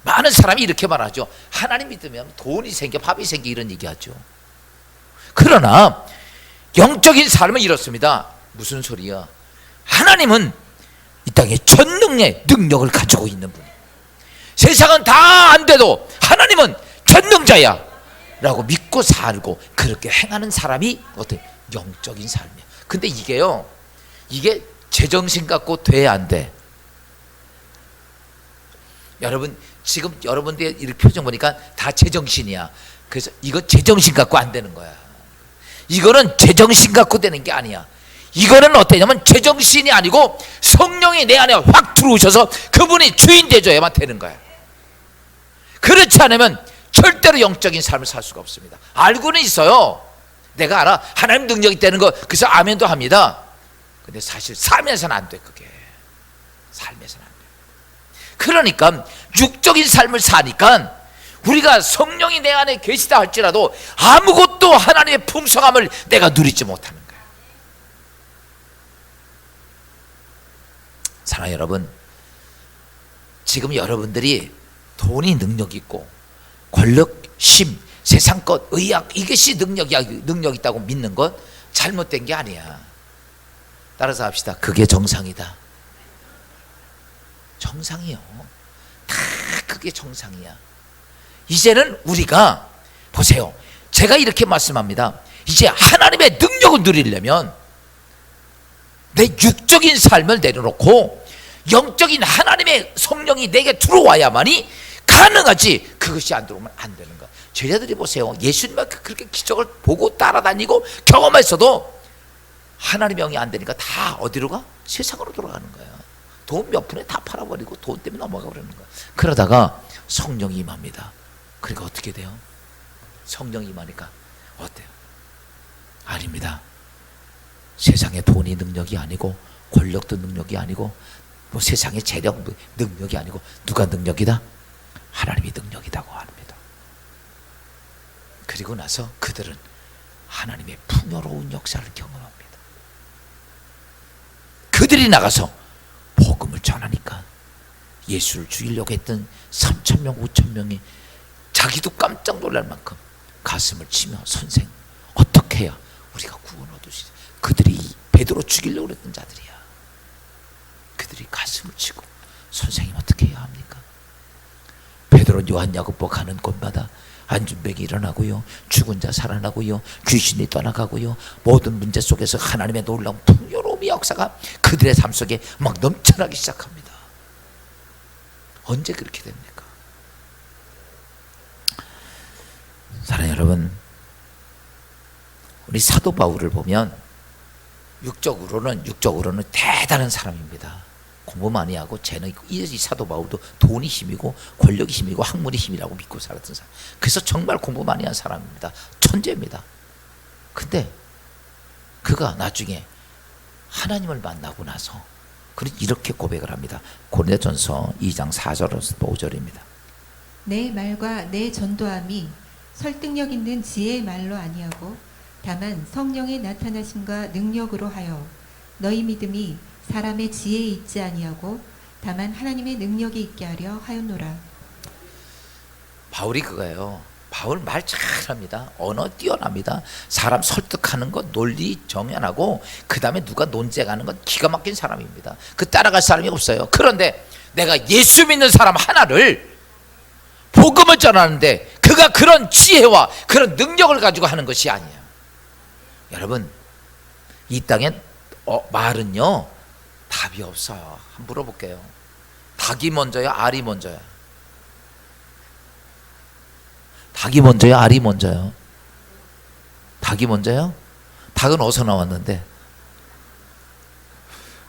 많은 사람이 이렇게 말하죠. 하나님 믿으면 돈이 생겨, 밥이 생겨, 이런 얘기하죠. 그러나 영적인 삶은 이렇습니다. 무슨 소리야? 하나님은 이 땅에 전능의 능력을 가지고 있는 분이에요. 세상은 다 안 돼도 하나님은 전능자야 라고 믿고 살고 그렇게 행하는 사람이 어떤 영적인 삶이야. 근데 이게요, 이게 제정신 갖고 돼, 안 돼? 여러분, 지금 여러분들 이 표정 보니까 다 제정신이야. 그래서 이거 제정신 갖고 안 되는 거야. 이거는 제정신 갖고 되는 게 아니야. 이거는 어떠냐면 제정신이 아니고 성령이 내 안에 확 들어오셔서 그분이 주인 되줘야만 되는 거야. 그렇지 않으면 절대로 영적인 삶을 살 수가 없습니다. 알고는 있어요. 내가 알아. 하나님 능력이 되는 거. 그래서 아멘도 합니다. 근데 사실 삶에서는 안 돼. 그게 삶에서는 안 돼. 그러니까 육적인 삶을 사니까 우리가 성령이 내 안에 계시다 할지라도 아무것도 하나님의 풍성함을 내가 누리지 못하는 거예요. 사랑하는 여러분, 지금 여러분들이 돈이 능력 있고 권력, 심, 세상 것, 의학, 이것이 능력 있다고 믿는 것 잘못된 게 아니야. 따라서 합시다. 그게 정상이다. 정상이요. 다 그게 정상이야. 이제는 우리가 보세요. 제가 이렇게 말씀합니다. 이제 하나님의 능력을 누리려면 내 육적인 삶을 내려놓고 영적인 하나님의 성령이 내게 들어와야만이 가능하지. 그것이 안 들어오면 안 되는 거야. 제자들이 보세요. 예수님과 그렇게 기적을 보고 따라다니고 경험했어도 하나님의 영이 안 되니까 다 어디로 가? 세상으로 돌아가는 거야. 돈 몇 푼에 다 팔아버리고 돈 때문에 넘어가 버리는 거야. 그러다가 성령이 임합니다. 그러니까 어떻게 돼요? 성령이 임하니까 어때요? 아닙니다. 세상의 돈이 능력이 아니고 권력도 능력이 아니고 뭐 세상의 재력 능력이 아니고 누가 능력이다? 하나님이 능력이라고 합니다. 그리고 나서 그들은 하나님의 풍요로운 역사를 경험합니다. 그들이 나가서 복음을 전하니까 예수를 죽이려고 했던 3,000명, 5,000명이 자기도 깜짝 놀랄 만큼 가슴을 치며 선생 어떻게 해야 우리가 구원 얻으시죠? 그들이 베드로 죽이려고 그랬던 자들이야. 그들이 가슴을 치고 선생님 어떻게 해야 합니까? 베드로, 요한, 야고보 가는 곳마다 안진뱅이 일어나고요, 죽은 자 살아나고요, 귀신이 떠나가고요, 모든 문제 속에서 하나님의 놀라운 풍요로움의 역사가 그들의 삶 속에 막 넘쳐나기 시작합니다. 언제 그렇게 됩니까? 사랑하는 여러분, 우리 사도 바울을 보면 육적으로는 대단한 사람입니다. 공부 많이 하고 재능 있고, 이 사도 바울도 돈이 힘이고 권력이 힘이고 학문이 힘이라고 믿고 살았던 사람. 그래서 정말 공부 많이 한 사람입니다. 천재입니다. 근데 그가 나중에 하나님을 만나고 나서 이렇게 고백을 합니다. 고린도전서 2장 4절에서 5절입니다. 내 말과 내 전도함이 설득력 있는 지혜의 말로 아니하고 다만 성령의 나타나심과 능력으로 하여 너희 믿음이 사람의 지혜에 있지 아니하고 다만 하나님의 능력이 있게 하려 하였노라. 바울이 그거예요. 바울 말 잘합니다. 언어 뛰어납니다. 사람 설득하는 것 논리 정연하고, 그 다음에 누가 논쟁하는 건 기가 막힌 사람입니다. 그 따라갈 사람이 없어요. 그런데 내가 예수 믿는 사람 하나를 복음을 전하는데 그가 그런 지혜와 그런 능력을 가지고 하는 것이 아니에요. 여러분, 이 땅에 말은요 답이 없어요. 한번 물어볼게요. 닭이 먼저요, 알이 먼저요? 닭이 먼저요, 알이 먼저요? 닭이 먼저요? 닭은 어디서 나왔는데?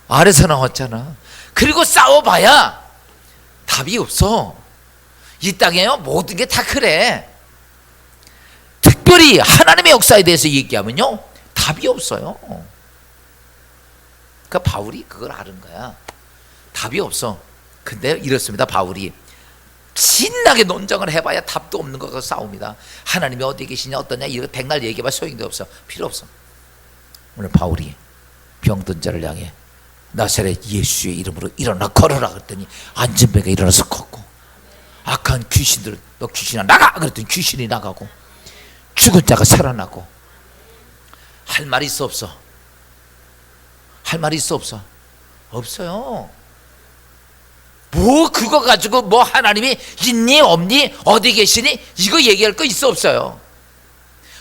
알에서 나왔잖아. 그리고 싸워봐야 답이 없어. 이 땅에요 모든 게 다 그래. 특별히 하나님의 역사에 대해서 얘기하면요 답이 없어요. 그러니까 바울이 그걸 아는 거야. 답이 없어. 근데 이렇습니다. 바울이 신나게 논쟁을 해봐야 답도 없는 거가 싸웁니다. 하나님이 어디 계시냐 어떠냐 이거 백날 얘기해봐 소용도 없어. 필요 없어. 오늘 바울이 병든 자를 향해 나사렛 예수의 이름으로 일어나 걸어라 그랬더니 안진뱅이가 일어나서 걷고, 악한 귀신들 너 귀신아 나가 그랬더니 귀신이 나가고, 죽은 자가 살아나고. 할 말이 있어 없어? 할 말이 있어 없어? 없어요. 뭐 그거 가지고 뭐 하나님이 있니 없니 어디 계시니 이거 얘기할 거 있어 없어요?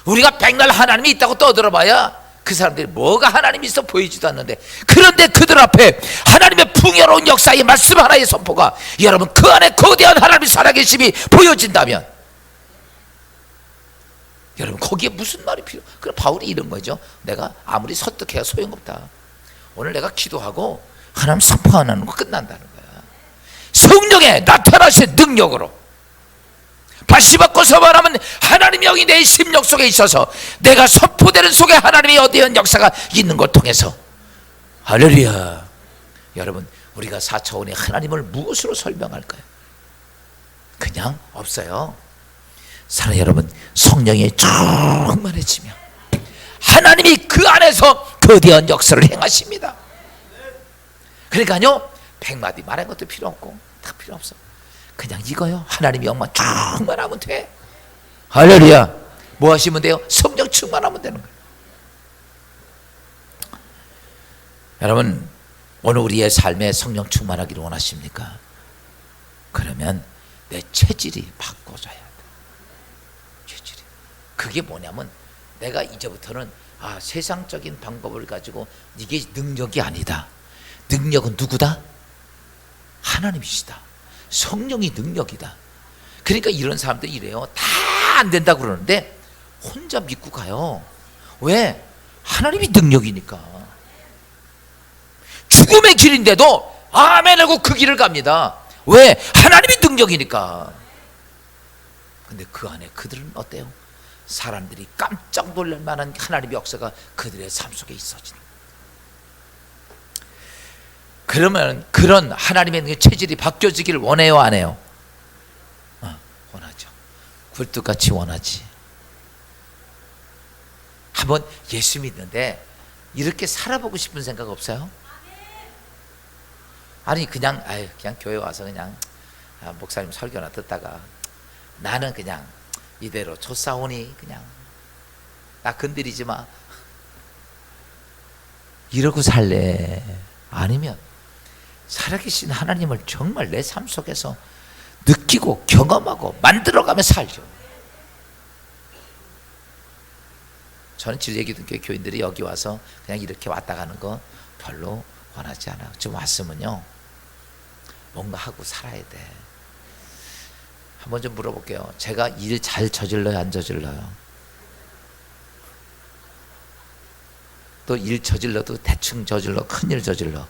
우리가 백날 하나님이 있다고 떠들어봐야 그 사람들이 뭐가 하나님이 있어 보이지도 않는데, 그런데 그들 앞에 하나님의 풍요로운 역사의 말씀 하나의 선포가, 여러분 그 안에 거대한 하나님의 살아계심이 보여진다면 여러분 거기에 무슨 말이 필요? 그럼 바울이 이런 거죠. 내가 아무리 설득해야 소용없다. 오늘 내가 기도하고 하나님 선포 안 하는 거 끝난다는 거야. 성령의 나타나신 능력으로 다시 바꿔서 말하면 하나님 영이 내 심령 속에 있어서 내가 선포되는 속에 하나님의 어디한 역사가 있는 걸 통해서, 할렐루야. 여러분 우리가 4차원의 하나님을 무엇으로 설명할까요? 그냥 없어요. 사랑하는 여러분, 성령이 충만해지며 하나님이 그 안에서 거대한 역사를 행하십니다. 그러니까요 100마디 말한 것도 필요 없고 다 필요 없어. 그냥 이거요, 하나님의 영만 충만하면 돼. 할렐루야. 뭐 하시면 돼요? 성령 충만하면 되는 거예요. 여러분 오늘 우리의 삶에 성령 충만하기를 원하십니까? 그러면 내 체질이 바꿔져야 돼. 체질이. 그게 뭐냐면 내가 이제부터는 세상적인 방법을 가지고 이게 능력이 아니다. 능력은 누구다? 하나님이시다. 성령이 능력이다. 그러니까 이런 사람들이 이래요. 다 안 된다고 그러는데 혼자 믿고 가요. 왜? 하나님이 능력이니까. 죽음의 길인데도 아멘 하고 그 길을 갑니다. 왜? 하나님이 능력이니까. 근데 그 안에 그들은 어때요? 사람들이 깜짝 놀랄 만한 하나님의 역사가 그들의 삶 속에 있어지는. 그러면 그런 하나님의 체질이 바뀌어지기를 원해요 안 해요? 원하죠. 굴뚝같이 원하지. 한번 예수 믿는데 이렇게 살아보고 싶은 생각 없어요? 아니 그냥 교회 와서 그냥 목사님 설교나 듣다가 나는 그냥 이대로 좋사오니 그냥 나 건드리지 마. 이러고 살래? 아니면 살아계신 하나님을 정말 내 삶 속에서 느끼고 경험하고 만들어가며 살죠. 저는 지뢰기둥교 교인들이 여기 와서 그냥 이렇게 왔다 가는 거 별로 원하지 않아요. 좀 왔으면요 뭔가 하고 살아야 돼. 한번 좀 물어볼게요. 제가 일 잘 저질러요, 안 저질러요? 또 일 저질러도 대충 저질러, 큰일 저질러.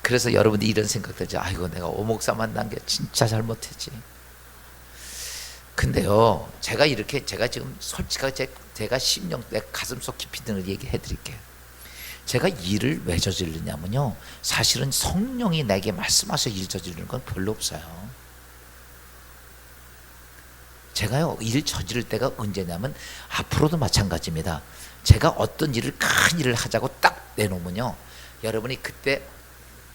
그래서 여러분들이 이런 생각 들죠. 아이고 내가 오목사 만난 게 진짜 잘못했지. 근데요 제가 지금 솔직하게 제가 심령 내 가슴속 깊이 있는 걸 얘기해 드릴게요. 제가 일을 왜 저지르냐면요 사실은 성령이 내게 말씀하셔 일 저지르는 건 별로 없어요. 제가요 일 저지를 때가 언제냐면 앞으로도 마찬가지입니다. 제가 어떤 일을 큰 일을 하자고 딱 내놓으면요 여러분이 그때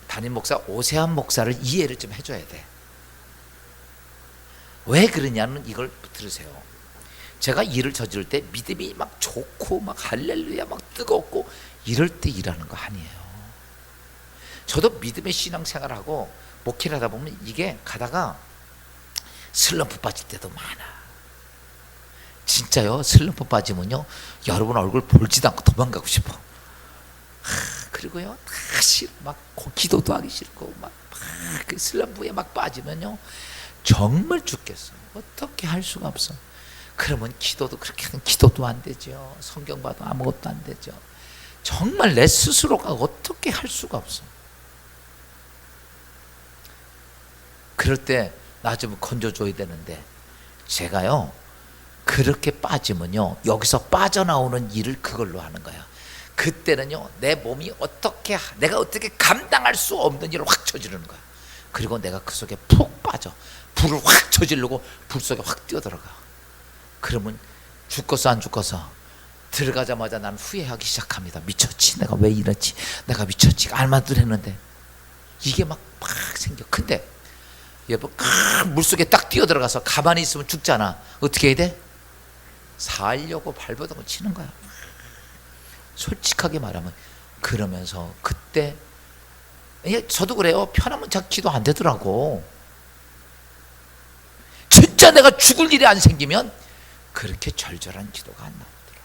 담임 목사 오세환 목사를 이해를 좀 해줘야 돼. 왜 그러냐면 이걸 들으세요. 제가 일을 저지를 때 믿음이 막 좋고 막 할렐루야 막 뜨겁고 이럴 때 일하는 거 아니에요. 저도 믿음의 신앙생활하고 목회를 하다 보면 이게 가다가 슬럼프 빠질 때도 많아. 진짜요. 슬럼프 빠지면요 여러분 얼굴 볼지도 않고 도망가고 싶어. 그리고요 다시 막 기도도 하기 싫고 막 그 슬럼프에 막 빠지면요 정말 죽겠어요. 어떻게 할 수가 없어. 그러면 기도도 그렇게 하면 기도도 안 되죠. 성경 봐도 아무것도 안 되죠. 정말 내 스스로가 어떻게 할 수가 없어. 그럴 때 나 좀 건져줘야 되는데 제가요 그렇게 빠지면요 여기서 빠져나오는 일을 그걸로 하는 거야. 그때는요 내 몸이 내가 어떻게 감당할 수 없는 일을 확 저지르는 거야. 그리고 내가 그 속에 푹 빠져 불을 확 저지르고 불 속에 확 뛰어들어가. 그러면 죽겠어 안 죽겠어 들어가자마자 난 후회하기 시작합니다. 미쳤지 내가 왜 이랬지 내가 미쳤지 알만들 했는데 이게 막 생겨. 근데 여러분 물속에 딱 뛰어들어가서 가만히 있으면 죽잖아. 어떻게 해야 돼? 살려고 발버둥을 치는 거야. 솔직하게 말하면. 그러면서 그때 저도 그래요. 편하면 잘 기도 안 되더라고. 진짜 내가 죽을 일이 안 생기면 그렇게 절절한 기도가 안 나오더라.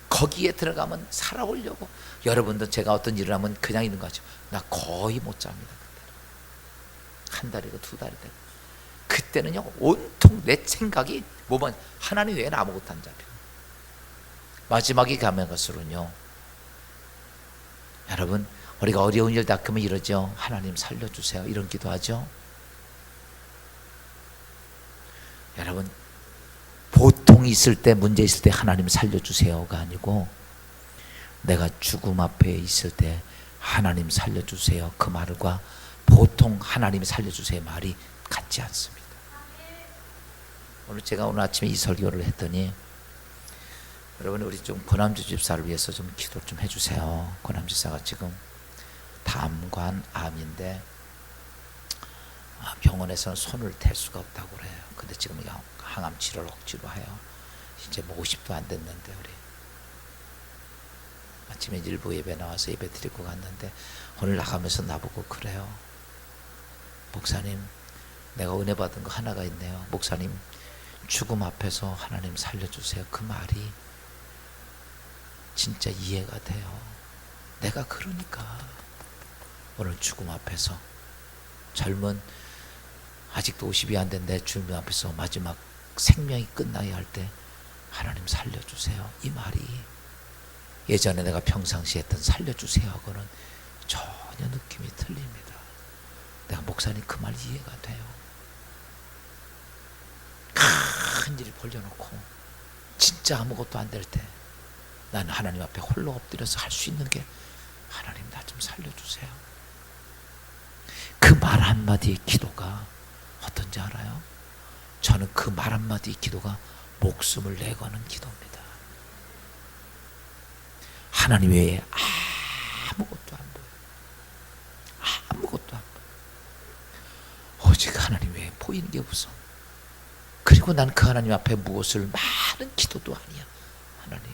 거기에 들어가면 살아오려고. 여러분도 제가 어떤 일을 하면 그냥 있는 거죠. 나 거의 못 잡니다. 한 달이고 두 달이 되고 그때는요 온통 내 생각이 뭐만 하나님 외에는 아무것도 안 잡혀. 마지막에 가면 갈수록요 여러분 우리가 어려운 일 닥으면 이러죠. 하나님 살려주세요 이런 기도하죠. 여러분 보통 있을 때 문제 있을 때 하나님 살려주세요가 아니고 내가 죽음 앞에 있을 때 하나님 살려주세요 그 말과 보통 하나님 살려주세요 말이 같지 않습니다. 제가 오늘 아침에 이 설교를 했더니 여러분 우리 좀 고남주 집사를 위해서 좀 기도 좀 해주세요. 고남주 집사가 지금 담관 암인데 병원에서는 손을 댈 수가 없다고 그래요. 근데 지금 항암 치료를 억지로 해요. 이제 뭐 50도 안 됐는데 우리 아침에 일부 예배 나와서 예배 드리고 갔는데 오늘 나가면서 나보고 그래요. 목사님 내가 은혜 받은 거 하나가 있네요. 목사님 죽음 앞에서 하나님 살려주세요 그 말이 진짜 이해가 돼요. 내가 그러니까 오늘 죽음 앞에서 젊은 아직도 50이 안 된 내 주님 앞에서 마지막 생명이 끝나야 할 때 하나님 살려주세요 이 말이 예전에 내가 평상시에 했던 살려주세요 하고는 전혀 느낌이 틀립니다. 내가 목사님 그 말 이해가 돼요. 큰 일을 벌려놓고 진짜 아무것도 안 될 때 나는 하나님 앞에 홀로 엎드려서 할 수 있는 게 하나님 나 좀 살려주세요. 그 말 한마디의 기도가 어떤지 알아요? 저는 그 말 한마디의 기도가 목숨을 내거는 기도입니다. 하나님 외에 아무것도 안 보여. 아무것도 안 보여. 오직 하나님 외에 보이는 게 없어. 그리고 난 그 하나님 앞에 무엇을 많은 기도도 아니야. 하나님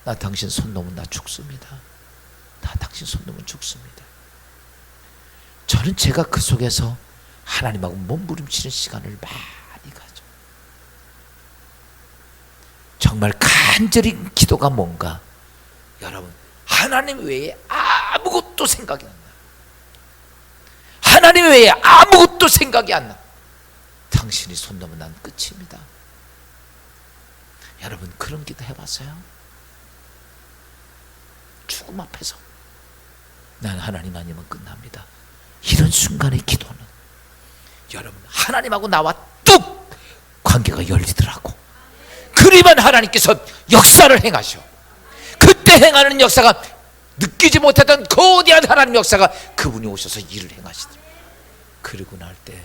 나 당신 손 놓으면 나 죽습니다. 나 당신 손 놓으면 죽습니다. 저는 제가 그 속에서 하나님하고 몸부림치는 시간을 많이 가져. 정말 간절히 기도가 뭔가, 여러분, 하나님 외에 아무것도 생각이 안 나요. 하나님 외에 아무것도 생각이 안 나. 당신이 손 놓으면 난 끝입니다. 여러분, 그런 기도 해봤어요? 죽음 앞에서 난 하나님 아니면 끝납니다. 이런 순간의 기도는 여러분, 하나님하고 나와 뚝 관계가 열리더라고. 그리면 하나님께서 역사를 행하셔. 그때 행하는 역사가 느끼지 못했던 거대한 하나님 역사가 그분이 오셔서 일을 행하시더라고요. 그리고 날 때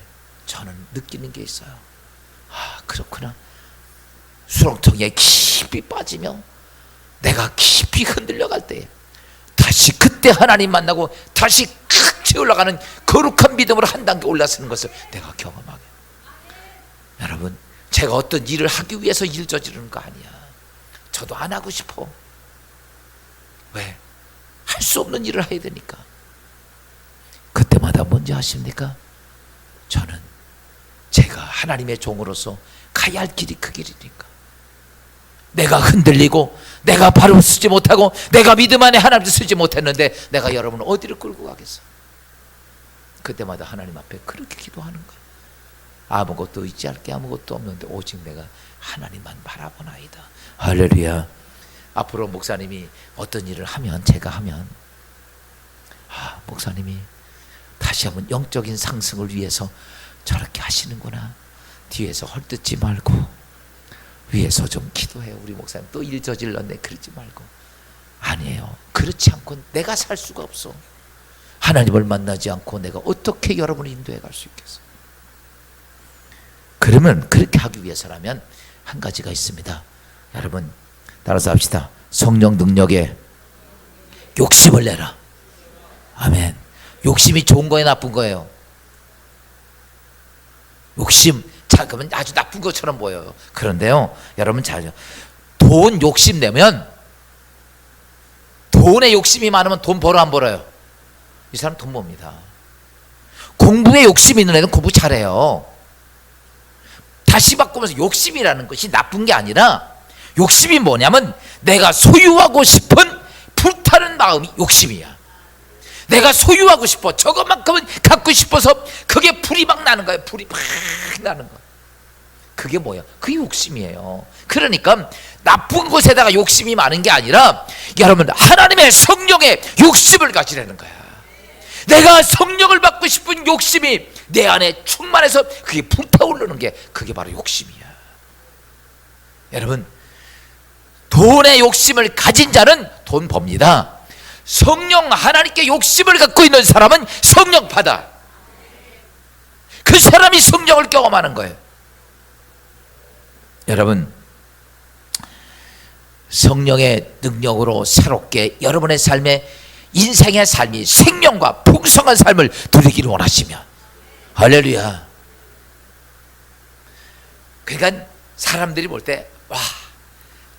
저는 느끼는 게 있어요. 아, 그렇구나. 수렁텅이에 깊이 빠지며 내가 깊이 흔들려갈 때 다시 그때 하나님 만나고 다시 칵 올라가는 거룩한 믿음으로 한 단계 올라서는 것을 내가 경험하게. 여러분, 제가 어떤 일을 하기 위해서 일 저지르는 거 아니야. 저도 안 하고 싶어. 왜? 할 수 없는 일을 해야 되니까. 그때마다 뭔지 아십니까? 저는 제가 하나님의 종으로서 가야 할 길이 그 길이니까, 내가 흔들리고 내가 바로 쓰지 못하고 내가 믿음 안에 하나님을 쓰지 못했는데 내가 여러분을 어디로 끌고 가겠어? 그때마다 하나님 앞에 그렇게 기도하는 거예요. 아무것도 있지 않게 아무것도 없는데 오직 내가 하나님만 바라보나이다. 할렐루야. 앞으로 목사님이 어떤 일을 하면, 제가 하면, 아, 목사님이 다시 한번 영적인 상승을 위해서 저렇게 하시는구나. 뒤에서 헐뜯지 말고 위에서 좀 기도해요. 우리 목사님 또 일 저질렀네, 그러지 말고. 아니에요. 그렇지 않고 내가 살 수가 없어. 하나님을 만나지 않고 내가 어떻게 여러분을 인도해 갈 수 있겠어? 그러면 그렇게 하기 위해서라면 한 가지가 있습니다. 여러분, 따라서 합시다. 성령 능력에 욕심을 내라. 아멘. 욕심이 좋은 거예요, 나쁜 거예요? 욕심, 자, 그러면 아주 나쁜 것처럼 보여요. 그런데요, 여러분 잘요. 돈 욕심 내면, 돈에 욕심이 많으면 돈 벌어 안 벌어요? 이 사람 돈 봅니다. 공부에 욕심이 있는 애는 공부 잘해요. 다시 바꾸면서 욕심이라는 것이 나쁜 게 아니라, 욕심이 뭐냐면 내가 소유하고 싶은 불타는 마음이 욕심이야. 내가 소유하고 싶어, 저것만큼은 갖고 싶어서 그게 불이 막 나는 거예요. 불이 막 나는 거. 그게 뭐야? 그게 욕심이에요. 그러니까 나쁜 곳에다가 욕심이 많은 게 아니라, 여러분, 하나님의 성령의 욕심을 가지라는 거야. 내가 성령을 받고 싶은 욕심이 내 안에 충만해서 그게 불타오르는 게, 그게 바로 욕심이야. 여러분, 돈의 욕심을 가진 자는 돈 법니다. 성령, 하나님께 욕심을 갖고 있는 사람은 성령 받아. 그 사람이 성령을 경험하는 거예요. 여러분, 성령의 능력으로 새롭게 여러분의 삶에, 인생의 삶이 생명과 풍성한 삶을 누리기를 원하시면, 할렐루야. 그러니까 사람들이 볼 때, 와,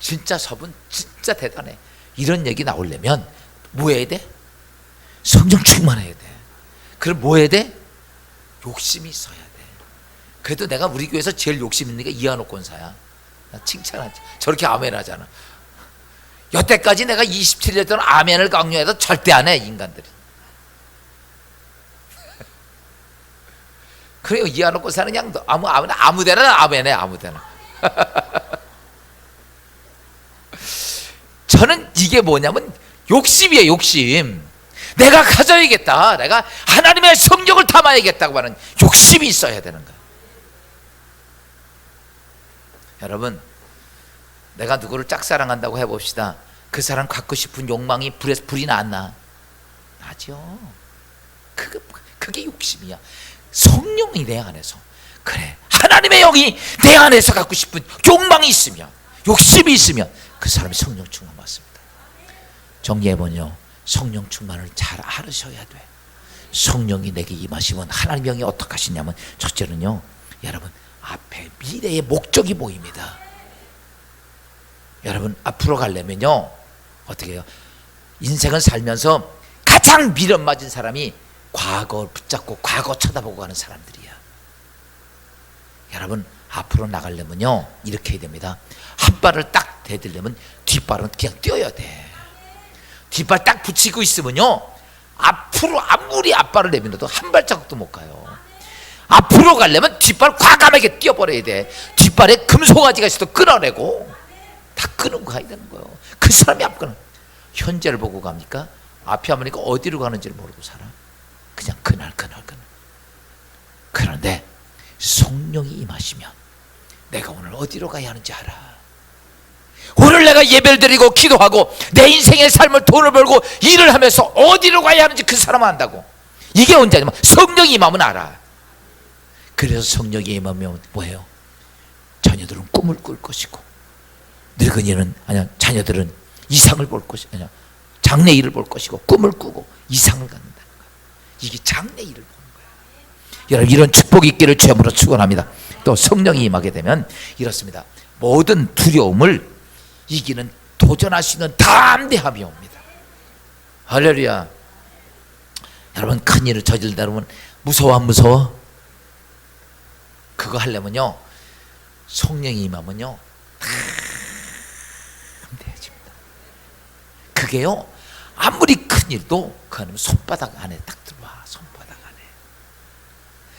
진짜 저분 진짜 대단해, 이런 얘기 나오려면 뭐 해야 돼? 성령 충만해야 돼. 그럼 뭐 해야 돼? 욕심이 있어야 돼. 그래도 내가 우리 교회에서 제일 욕심 있는 게 이한옥 권사야. 나 칭찬하지. 저렇게 아멘 하잖아. 여태까지 내가 27년 동안 아멘을 강요해도 절대 안 해, 인간들이. 그래요. 이한옥 권사는 그냥 아무 데나 아멘해, 아무 데나. 저는 이게 뭐냐면 욕심이에요, 욕심. 내가 가져야겠다, 내가 하나님의 성령을 담아야겠다고 하는 욕심이 있어야 되는 거예요. 여러분, 내가 누구를 짝사랑한다고 해봅시다. 그 사람 갖고 싶은 욕망이 불이 났나? 나죠. 그게 욕심이야. 성령이 내 안에서, 그래, 하나님의 영이 내 안에서 갖고 싶은 욕망이 있으면, 욕심이 있으면 그 사람이 성령 충만 받습니다. 정리해보면요, 성령 충만을 잘 알으셔야 돼. 성령이 내게 임하시면 하나님의 영이 어떻게 하시냐면, 첫째는요, 여러분, 앞에 미래의 목적이 보입니다. 여러분, 앞으로 가려면요, 어떻게 해요? 인생을 살면서 가장 미련 맞은 사람이 과거를 붙잡고 과거 쳐다보고 가는 사람들이야. 여러분 앞으로 나가려면요 이렇게 해야 됩니다. 한 발을 딱 대들려면 뒷발은 그냥 뛰어야 돼. 뒷발 딱 붙이고 있으면요 앞으로 아무리 앞발을 내밀어도 한 발자국도 못 가요. 앞으로 가려면 뒷발 과감하게 뛰어버려야 돼. 뒷발에 금송아지가 있어도 끊어내고 다 끊고 가야 되는 거예요. 그 사람이 앞가는 현재를 보고 갑니까? 앞이 안 보니까 어디로 가는지를 모르고 살아. 그냥 그날. 그런데 성령이 임하시면 내가 오늘 어디로 가야 하는지 알아. 오늘 내가 예배를 드리고 기도하고 내 인생의 삶을 돈을 벌고 일을 하면서 어디로 가야 하는지 그 사람은 안다고. 이게 언제냐면 성령이 임하면 알아. 그래서 성령이 임하면 뭐예요? 자녀들은 꿈을 꿀 것이고 늙은이는 자녀들은 이상을 볼 것이 장래일을 볼 것이고 꿈을 꾸고 이상을 갖는다는 거예요. 이게 장래일을 보는 거예요. 여러분 이런 축복이 있기를 주님으로 축원합니다. 또 성령이 임하게 되면 이렇습니다. 모든 두려움을 이기는 도전할 수 있는 담대함이 옵니다. 할렐루야. 여러분 큰일을 저질다 그러면 무서워 안 무서워? 그거 하려면요 성령이 임하면요 담대해집니다. 그게요 아무리 큰일도 그 안에 손바닥 안에 딱 들어와. 손바닥 안에.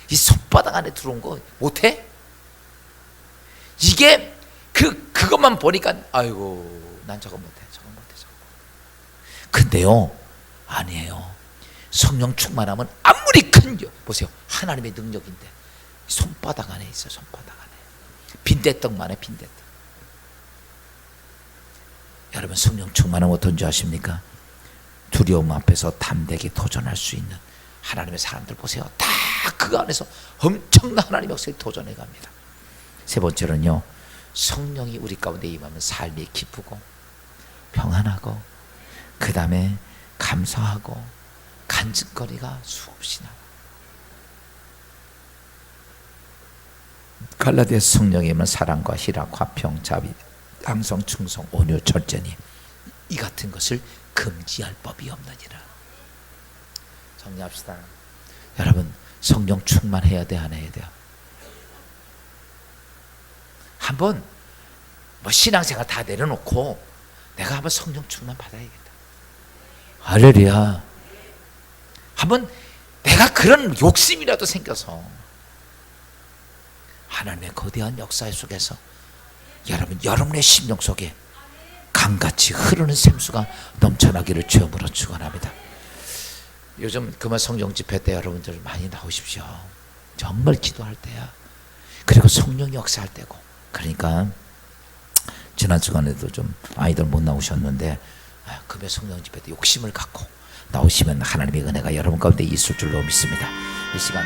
이 손바닥 안에 들어온 거 못해? 이게 그것만 보니까 아이고 난 저거 못해. 근데요 아니에요. 성령 충만하면 아무리 큰 보세요. 하나님의 능력인데 손바닥 안에 있어. 손바닥 안에. 빈대떡만 해. 빈대떡. 여러분 성령 충만하면 어떤 줄 아십니까? 두려움 앞에서 담대하게 도전할 수 있는 하나님의 사람들 보세요. 다 그 안에서 엄청난 하나님의 역사에 도전해 갑니다. 세 번째로는요 성령이 우리 가운데 임하면 삶이 기쁘고 평안하고 그 다음에 감사하고 간증거리가 수없이 나와. 갈라디아서 성령이 임하면 사랑과 희락, 화평, 자비, 양성, 충성, 온유, 절제니 이 같은 것을 금지할 법이 없느니라. 정리합시다. 여러분 성령 충만해야 돼 안 해야 돼요? 한번 뭐 신앙생활 다 내려놓고 내가 한번 성령 충만 받아야겠다. 할렐루야. 한번 내가 그런 욕심이라도 생겨서 하나님의 거대한 역사 속에서 여러분의 심령 속에 강같이 흐르는 샘수가 넘쳐나기를 주님으로 축원합니다. 요즘 금화 성령 집회 때 여러분들 많이 나오십시오. 정말 기도할 때야. 그리고 성령 역사할 때고. 그러니까 지난 주간에도 좀 아이들 못 나오셨는데 금화 성령 집회 때 욕심을 갖고 나오시면 하나님의 은혜가 여러분 가운데 있을 줄로 믿습니다. 이 시간